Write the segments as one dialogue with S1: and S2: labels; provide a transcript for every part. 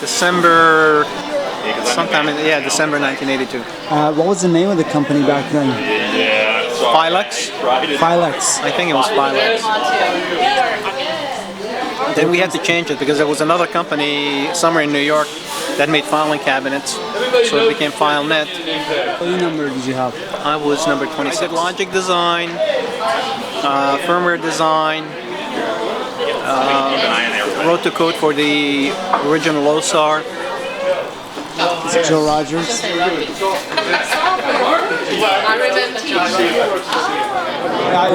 S1: December, December 1982.
S2: What was the name of the company back then?
S1: Filex?
S2: Filex.
S1: I think it was Filex. Then we had to change it because there was another company somewhere in New York that made filing cabinets, so it became Filenet.
S2: What number did you have?
S1: I was number 26. Logic design, firmware design, wrote the code for the original LOSAR.
S2: Is it Joe Rogers?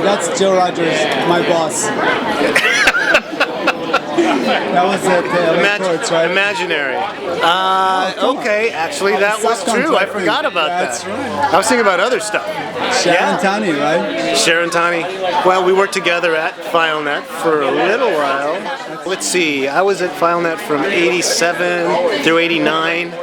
S2: That's Joe Rogers, my boss. That was at Courts, right?
S3: Imaginary. Okay, actually that was true. I forgot about
S2: That's
S3: that.
S2: Right.
S3: I was thinking about other stuff.
S2: Sharon Tani, right?
S3: Sharon Tani. Well, we worked together at Filenet for a little while. Let's see, I was at Filenet from 87 through 89,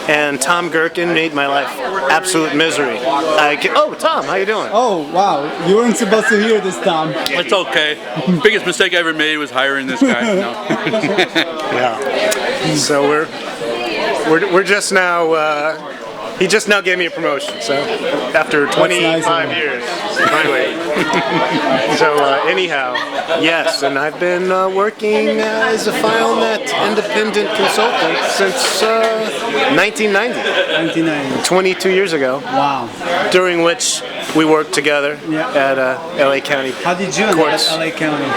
S3: and Tom Gherkin made my life absolute misery. Oh, Tom, how you doing?
S2: Oh, wow. You weren't supposed to hear this, Tom.
S4: It's okay. Biggest mistake I ever made was hiring this guy. No.
S3: Yeah. So we're just now. He just now gave me a promotion. So after 25 years, finally. So anyhow, yes, and I've been working as a Filenet independent consultant since 1990.
S2: 1990.
S3: 22 years ago.
S2: Wow.
S3: During which we worked together at LA County.
S2: How did you end up at LA County?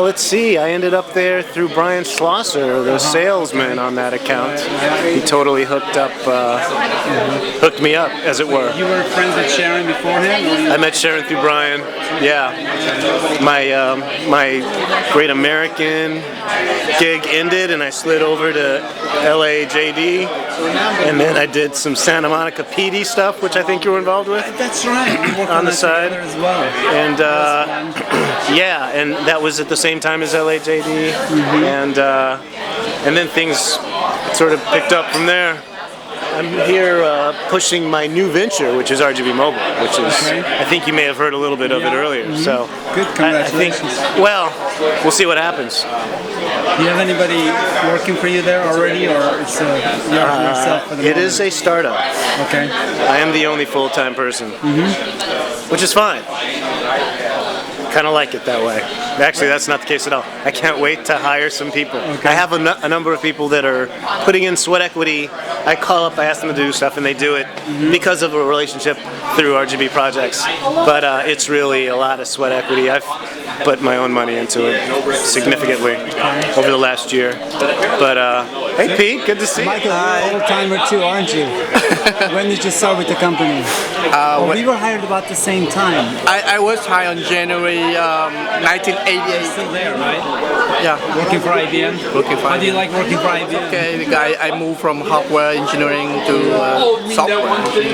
S3: Let's see, I ended up there through Brian Schlosser, the salesman on that account. He totally hooked me up, as it were.
S2: You were friends with Sharon beforehand?
S3: I met Sharon through Brian, yeah. My Great American gig ended and I slid over to LA JD, and then I did some Santa Monica PD stuff, which I think you were involved with.
S2: That's right. We worked
S3: on the side
S2: as well.
S3: And yeah, and that was at the same time as LAJD, and then things sort of picked up from there. I'm here pushing my new venture, which is RGB Mobile, which is, I think you may have heard a little bit of it earlier. So
S2: good, congratulations.
S3: Well, we'll see what happens.
S2: Do you have anybody working for you there already, or it's yourself for the moment?
S3: It is a startup.
S2: Okay.
S3: I am the only full-time person, which is fine. Kind of like it that way. Actually, that's not the case at all. I can't wait to hire some people.
S2: Okay.
S3: I have a number of people that are putting in sweat equity. I call up, I ask them to do stuff, and they do it because of a relationship through RGB projects. But it's really a lot of sweat equity. I've put my own money into it significantly over the last year. But hey, Pete, good to see you.
S2: Michael, you're an old-timer too, aren't you? When did you start with the company? We were hired about the same time.
S5: I was hired on January 1988.
S2: Still there, right?
S5: Yeah.
S2: Working for IBM?
S5: Working for
S2: How do you like working for IBM?
S5: Okay, I moved from hardware engineering to software engineering.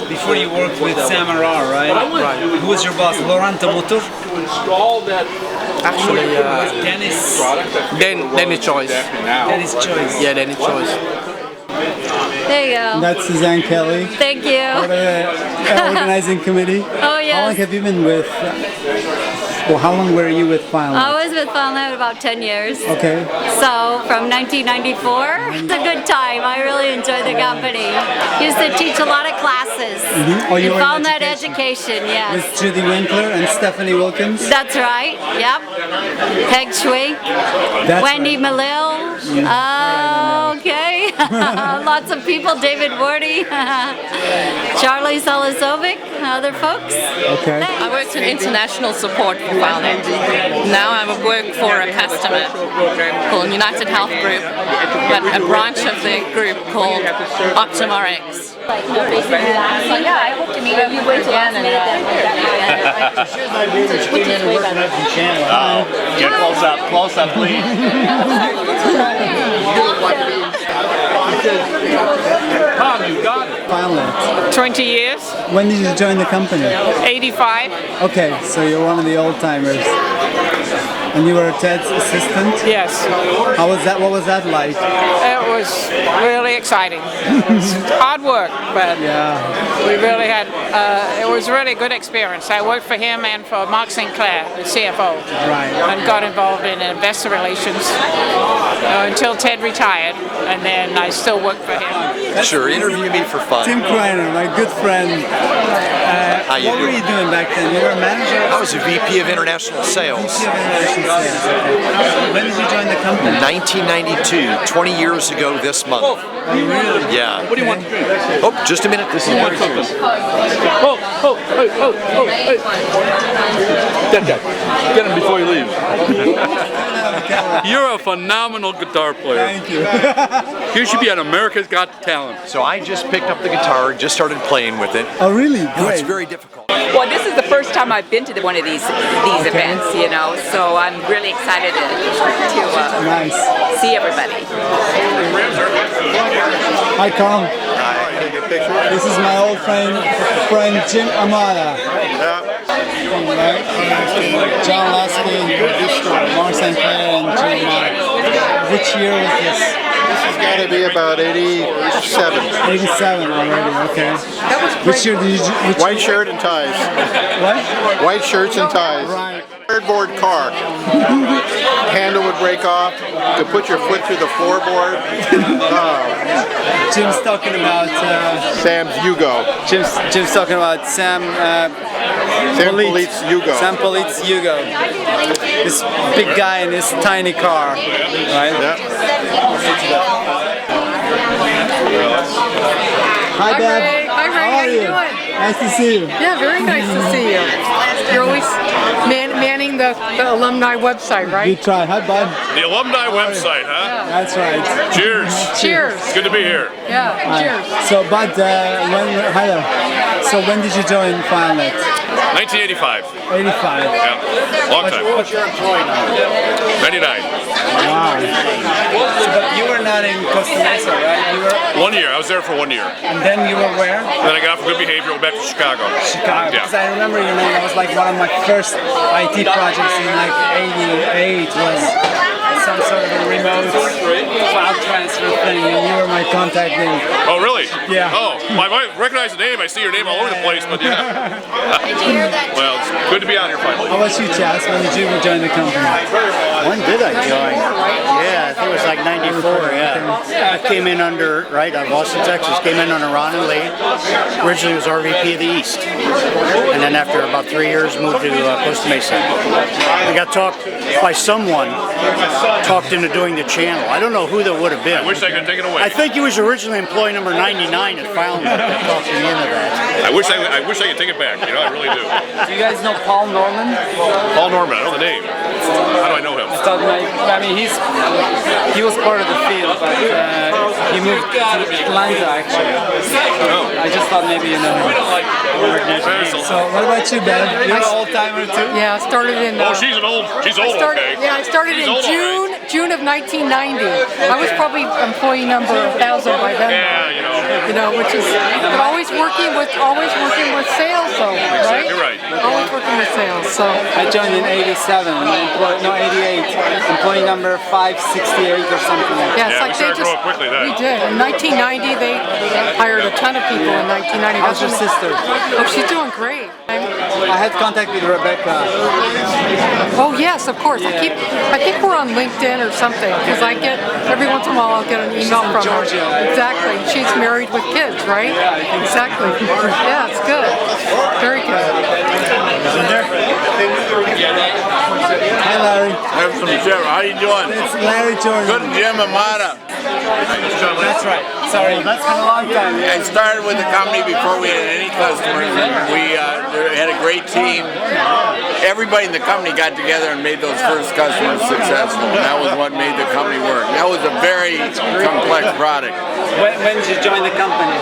S2: Before you worked with Sam and Ra, right?
S5: Right.
S2: Who was your boss? Laurent Motor?
S5: Actually,
S2: Dennis.
S5: Dennis Choice.
S2: Dennis Choice.
S5: Yeah, Dennis Choice.
S6: There you go.
S2: That's Suzanne Kelly.
S6: Thank you.
S2: For the organizing committee.
S6: Oh, yes.
S2: How long have you been with? Well, how long were you with Filenet?
S6: I was with Filenet about 10 years.
S2: Okay.
S6: So from 1994, it's a good time. I really enjoyed the company. Used to teach a lot of classes.
S2: Oh, you were in
S6: Filenet education, yes.
S2: With Judy Winkler and Stephanie Wilkins?
S6: That's right. Yep. Peg Schwink, Wendy Malil. Okay. Lots of people. David Wardy, Charlie Salazovic, other folks.
S2: Okay.
S7: I worked in international support for Filenet. Now I work for a customer called United Health Group, but a branch of the group called OptumRx.
S6: Yeah, I hope to meet you way too long.
S3: Get close up, please.
S4: Tom, you got it.
S2: Filenet.
S8: 20 years,
S2: When did you join the company?
S8: 85.
S2: Okay, so you're one of the old timers. And you were Ted's assistant?
S8: Yes.
S2: How was that? What was that like?
S8: It was really exciting. It's hard work, but we really had, it was really a good experience. I worked for him and for Mark Sinclair, the CFO, and got involved in investor relations until Ted retired, and then I still worked for him.
S9: Sure, interview me for fun.
S2: Tim Kreiner, my good friend. What were you doing back then? You were a manager?
S9: I was a VP of International Sales.
S2: VP of International Sales, okay. When did you join the company?
S9: 1992, 20 years ago this month.
S2: Oh, really?
S9: Yeah.
S4: What do you want to drink?
S9: Oh, just a minute. This is
S4: want something. Hey. That guy. Get him before he leaves. You're a phenomenal guitar player.
S2: Thank you.
S4: You should be on America's Got Talent.
S9: So I just picked up the guitar, just started playing with it.
S2: Oh, really?
S9: No, it's
S2: Great.
S9: very difficult.
S10: Well, this is the first time I've been to one of these events, you know, so I'm really excited to see everybody.
S2: Hi, Carl. This is my old friend Jim Amada. John Lasky, Mark Sinclair, and Jim Amada. Which year was this?
S11: This has got to be about 87.
S2: 87 already, okay. Which year did you...
S11: White shirt and ties.
S2: What?
S11: White shirts and ties.
S2: Right.
S11: Cardboard car. Handle would break off. To put your foot through the floorboard.
S2: Jim's talking about...
S11: Sam's Yugo.
S2: Jim's talking about Sam
S11: Polit's Yugo.
S2: Sam Polit's Yugo. This big guy in this tiny car, right?
S11: Yep.
S2: Hi, Deb.
S12: Hi, Ray. How you doing?
S2: Nice to see you.
S12: Yeah, very nice to see you. You're always manning the alumni website, right?
S2: Good try. Hi, bud.
S13: The alumni website, huh?
S12: Yeah.
S2: That's right.
S13: Cheers.
S12: Cheers.
S13: It's good to be here.
S12: Yeah, cheers.
S2: So, Bud, hi there. So, when did you join Filenet?
S13: 1985.
S2: 85.
S13: Yeah, long time.
S11: What's your employee number?
S13: 99.
S2: Wow. So, but you were not in Costa Mesa, right? You were.
S13: 1 year. I was there for 1 year.
S2: And then you were where?
S13: Then I got off for good behavior. Went back to Chicago.
S2: Chicago.
S13: Yeah.
S2: Because I remember your name. That was like one of my first IT projects in like '88 was some sort of a remote cloud transfer thing, and you were my contact name.
S13: Oh, really?
S2: Yeah.
S13: Oh, I might recognize the name. I see your name all over the place, but yeah. Well, it's good to be out here finally.
S2: How about you, Chas? When did you join the company?
S14: When did I join? Yeah, I think it was like 94, yeah. I came in under, out of Austin, Texas, came in under Ron and Lee. Originally was RVP of the East. And then after about 3 years, moved to Costa Mesa. I got talked by someone, talked into doing the channel. I don't know who that would have been.
S13: I wish I could take it away.
S14: I think he was originally employee number 99 at Filenet that talked me into that.
S13: I wish I could take it back. You know, I really do.
S2: Do you guys know Paul Norman?
S13: Paul Norman. I know the name. How do I know him?
S2: I mean, he was part of the field, but he moved to Atlanta actually.
S13: Oh.
S2: I just thought maybe you know him. So what about you, Ben? You're an old timer too?
S12: Yeah, I started in...
S13: Oh, she's old, okay.
S12: Yeah, I started in June of 1990. I was probably employee number 1,000 by then.
S13: Yeah, you know.
S12: You know, which is but always working with sales though, right?
S13: You're right.
S12: Always working with sales. So
S2: I joined in '87. No, '88. Employee number 568 or something.
S12: yeah, it's
S13: Yeah,
S12: like
S13: we
S12: they
S13: started
S12: just
S13: growing quickly then.
S12: we did. In 1990, they hired a ton of people. In 1990,
S2: How's your sister?
S12: Oh, she's doing great.
S2: I had contact with Rebecca.
S12: Oh yes, of course. I think we're on LinkedIn or something because I get every once in a while I'll get an email from
S2: Georgia.
S12: her. Exactly. She's married with kids, right?
S2: Yeah, I think so.
S12: Exactly. Yeah, it's good. Very good.
S2: Hi, Larry.
S15: Have some Jim. How you doing?
S2: It's Larry Jordan.
S15: Good, Jim Amada.
S2: That's right. Sorry, that's been a long time.
S15: I started with the company before we had any customers. We had a great team. Everybody in the company got together and made those first customers successful. That was what made the company work. That was a very complex product.
S2: When did you join the company?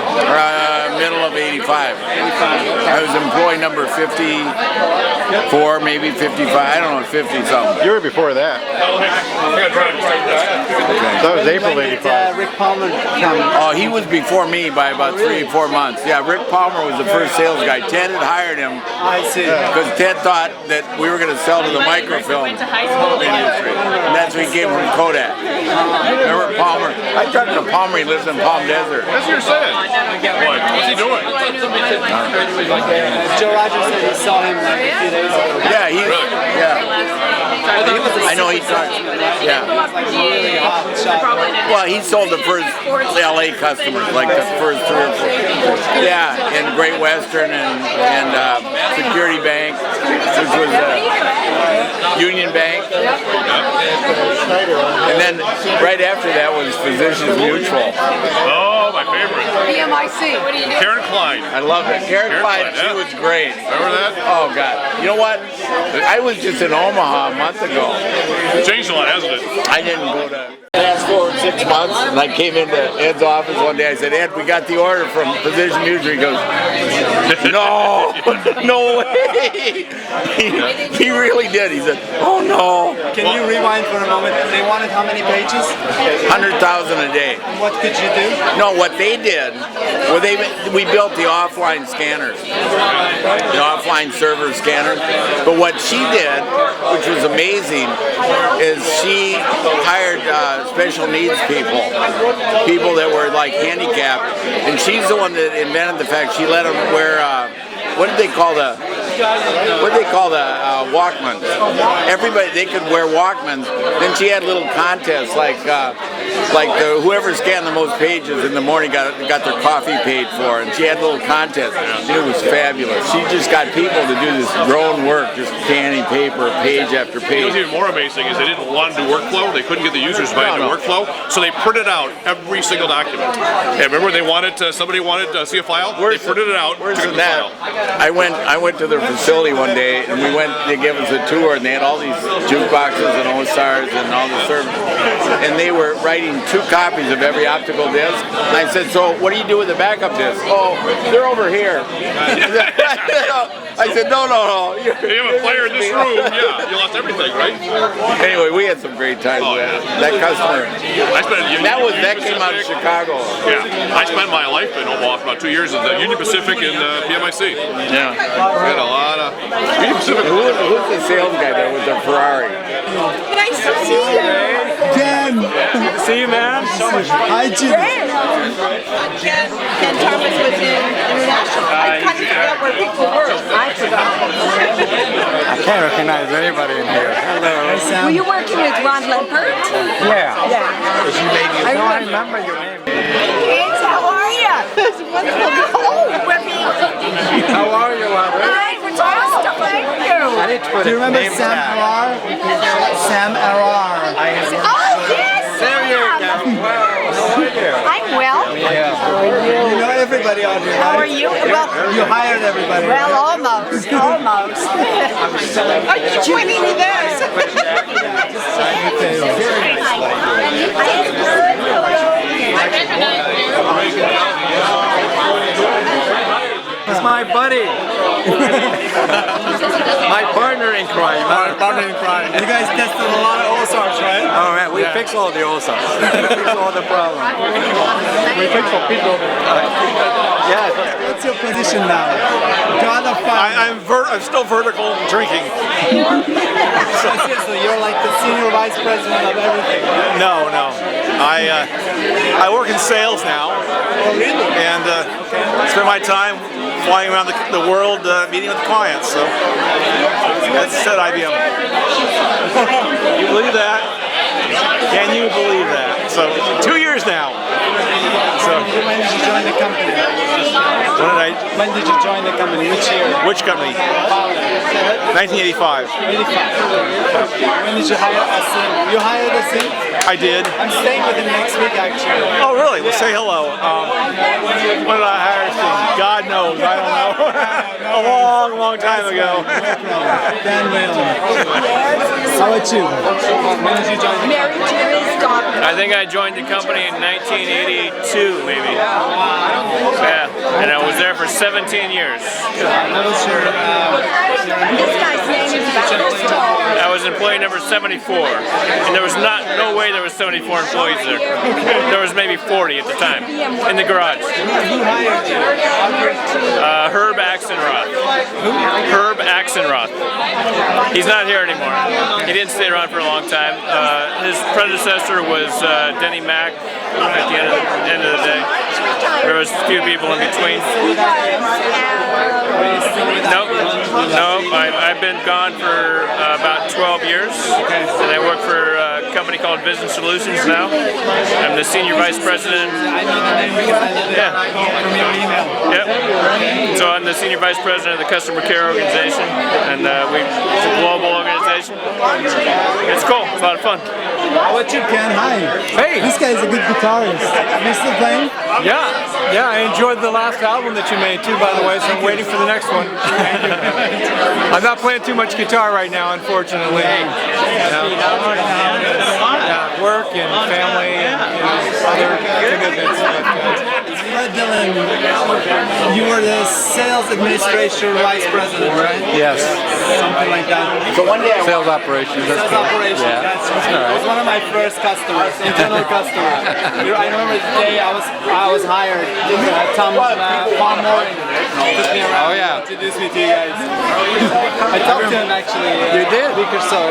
S15: Middle of 85. I was employee number 54, maybe 55. I don't know, 50 something.
S11: You were before that. That was April '85.
S2: Rick Palmer come?
S15: Oh, he was before me by about 3 or 4 months. Yeah, Rick Palmer was the first sales guy. Ted had hired him.
S2: I see.
S15: Because Ted thought that we were going to sell to the microfilm industry. And that's when he came from Kodak. Remember Palmer? I talked to Palmer, he lives in Palm Desert.
S13: That's what you're saying. What's he doing?
S2: Joe Rogers said he saw him like a few days ago.
S15: Yeah, yeah. I know he talked. Yeah. Well, he sold the first LA customers, like the first 3 or 4. Yeah, and Great Western and Security Bank, which was Union Bank. And then right after that was Physicians Mutual.
S13: Oh, my favorite.
S12: PMIC.
S13: Karen Klein.
S15: I love it. Karen Klein, she was great.
S13: Remember that?
S15: Oh, God. You know what? I was just in Omaha a month ago.
S13: It's changed a lot, hasn't it?
S15: I didn't go to... Fast forward 6 months, and I came into Ed's office one day. I said, Ed, we got the order from Physician Mutual. He goes, no, no way. He really did. He said, oh, no.
S2: Can you rewind for a moment? They wanted how many pages?
S15: 100,000 a day.
S2: And what could you do?
S15: No, what they did, well, we built the offline scanners, the offline server scanners. But what she did, which was amazing, is she hired special needs people that were like handicapped, and she's the one that invented the fact she let them wear what did they call the Walkmans? Everybody, they could wear Walkmans. Then she had little contests like whoever scanned the most pages in the morning got their coffee paid for, and she had little contests. It was fabulous. She just got people to do this drone work, just scanning paper, page after page.
S13: What's even more amazing is they didn't want to do workflow. They couldn't get the users to buy into workflow, so they printed out every single document. And remember, they wanted somebody wanted to see a file. They printed it out.
S15: Where's the file? I went to their facility one day, and we went. They gave us a tour, and they had all these jukeboxes and OSRs and all the service, and they were writing 2 copies of every optical disc. And I said, so what do you do with the backup disc? Oh, they're over here. I said, no.
S13: You have a player in this room. Yeah, you lost everything, right?
S15: Anyway, we had some great times with that customer. That came out of Chicago.
S13: Yeah, I spent my life in Omaha for about 2 years at the Union Pacific and PMIC.
S15: Yeah,
S13: we had a lot of Union Pacific.
S15: Who's the sales guy there with the Ferrari?
S16: Nice to see you.
S2: Jen! Good to see you, man. So much fun. Hi, Jen.
S16: Ken Thomas was in International. I kind of forgot where people were. I forgot.
S2: I can't recognize anybody in here. Hello. Hey, Sam.
S16: Were you working with Ron Lempert?
S2: Yeah.
S16: Yeah.
S2: I remember your name.
S16: Kids, how are you? It's wonderful. Oh, Remy.
S2: How are you, Robert?
S16: Hi, fantastic. Thank you.
S2: Do you remember Sam Arar? Sam Arar.
S16: Oh, yes.
S2: There you go. Wow. How are you?
S16: I'm well.
S2: Yeah. How are you? You know everybody out here,
S16: How
S2: right?
S16: are you? Well,
S2: you hired everybody.
S16: Well,
S2: right?
S16: almost. Almost. Are you winning with this?
S2: It's my buddy. My partner in crime. My partner in crime. You guys tested a lot of OSARs, right? Oh man, we fix all the OSARs. We fix all the problems. We fix for people. Yeah. What's your position now? God of fire.
S17: I'm still vertical drinking.
S2: So you're like the senior vice president of everything.
S17: No. I work in sales now.
S2: Oh really?
S17: And spend my time flying around the world meeting with clients. So that's at IBM. You believe that? Can you believe that? So 2 years now. So
S2: when did you join the company? When did you join the company? Which year?
S17: Which company? 1985.
S2: 85. When did you hire Asim? You hired Asim?
S17: I did.
S2: I'm staying with him next week actually.
S17: Oh really? Well say hello. When did I hire Asim? God knows. I don't know. a long time ago.
S2: Dan Whalen. How about you? When did you join the company?
S16: Married to his
S18: I think I joined the company in 1982, maybe. Yeah, and I was there for 17 years. I was employee number 74, and there was no way there was 74 employees there. There was maybe 40 at the time in the garage. Herb Axenroth. Herb Axenroth. He's not here anymore. He didn't stay around for a long time. His predecessor was Denny Mack at the end of the day. There was a few people in between. Nope. I've been gone for about 12 years, and I work for a company called Vision Solutions now. I'm the senior vice president. Yeah. Yep. So I'm the senior vice president of the customer care organization, and it's a global organization. It's cool. It's a lot of fun.
S19: How about you, Ken? Hi.
S18: Hey.
S19: This guy's a good guitarist. Are you still playing?
S2: Yeah, I enjoyed the last album that you made too, by the way, so I'm waiting for the next one. I'm not playing too much guitar right now, unfortunately. Yeah, work and family and other commitments.
S19: Fred Dillon, you were the sales administration vice president, right?
S2: Yes.
S19: Something like that.
S2: So one day sales operations.
S19: Sales operations.
S2: Yeah.
S19: That's right. It was one of my first customers, internal customers. I remember the day I was hired. Tom Moore took me around.
S2: Oh yeah.
S19: Introduced me to you guys. I talked to him actually.
S2: You did?
S19: A week or so.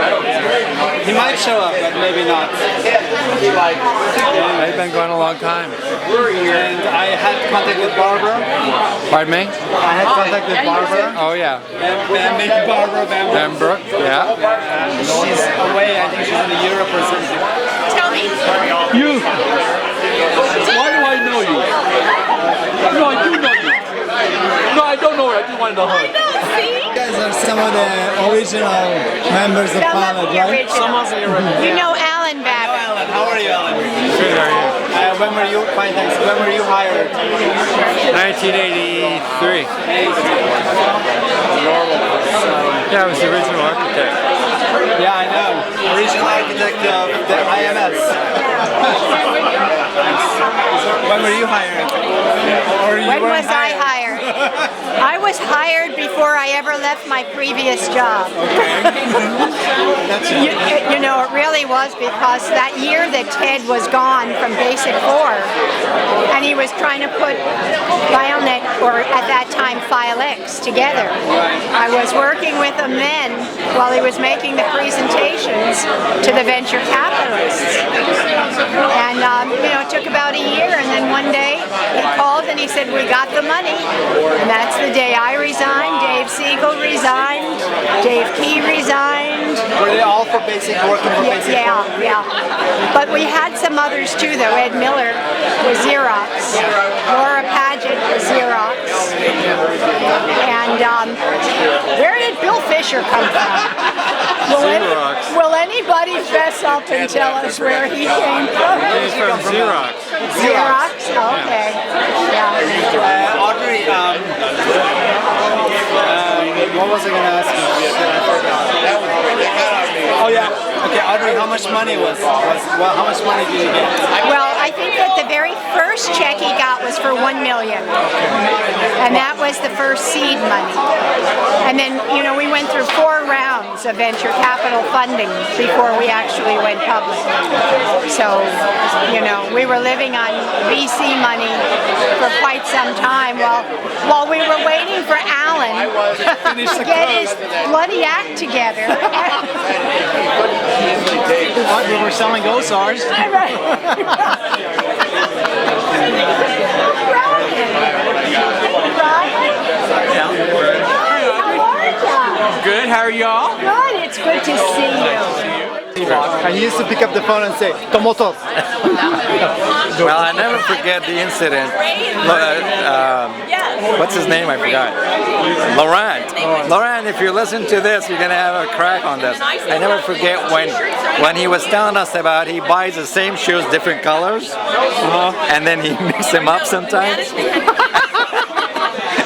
S19: He might show up, but maybe not.
S2: They've been going a long time.
S19: And I had contact with Barbara.
S2: Pardon me?
S19: I had contact with Barbara.
S2: Oh yeah.
S19: Maybe Barbara
S2: Bambrook, yeah.
S19: She's away. I think she's in Europe or something.
S7: Tell me.
S4: You! Why do I know you? No, I do know you. No, I don't know her. I just wanted to know her.
S19: You guys are some of the original members of Filenet, right?
S12: Some of the original. You know Alan back.
S19: Alan, how are you, Alan?
S2: Good, how are you?
S19: When were you? Fine, thanks. When were you hired?
S2: 1983. Yeah, I was the original architect.
S19: Yeah, I know. Original architect of the IMS. When were you hired?
S12: When was I hired? I was hired before I ever left my previous job. You know, it really was because that year that Ted was gone from Basic 4, and he was trying to put Filenet, or at that time Filex, together. I was working with him then while he was making the presentations to the venture capitalists. And, you know, it took about a year, and then one day he called and he said, we got the money. And that's the day I resigned, Dave Siegel resigned, Dave Key resigned.
S19: Were they all for Basic, working for Basic?
S12: Yeah. But we had some others too, though. Ed Miller was Xerox, Laura Paget was Xerox. And where did Bill Fisher come from? Will anybody fess up and tell us where he came from?
S2: He's from Xerox.
S12: Xerox? Okay. Yeah.
S19: Audrey, what was I going to ask you? Oh yeah. Okay, Audrey, how much money how much money did you get?
S12: Well, I think that the very first check he got was for $1 million. And that was the first seed money. And then, you know, we went through 4 rounds of venture capital funding before we actually went public. So, you know, we were living on VC money for quite some time while we were waiting for Alan to get his bloody act together.
S1: We were selling Ozars.
S2: Good, how are y'all?
S12: Good, it's good to see you.
S19: And he used to pick up the phone and say, Tomotos.
S2: Well, I never forget the incident. What's his name? I forgot. Laurent, if you listen to this, you're going to have a crack on this. I never forget when he was telling us about he buys the same shoes, different colors, and then he mixes them up sometimes.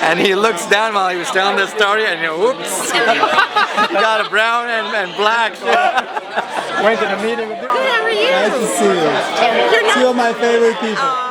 S2: And he looks down while he was telling the story, and whoops, got a brown and black.
S1: Went to the meeting with
S16: Good, how are you?
S19: Nice to see you.
S16: You're not...
S19: Two of my favorite people.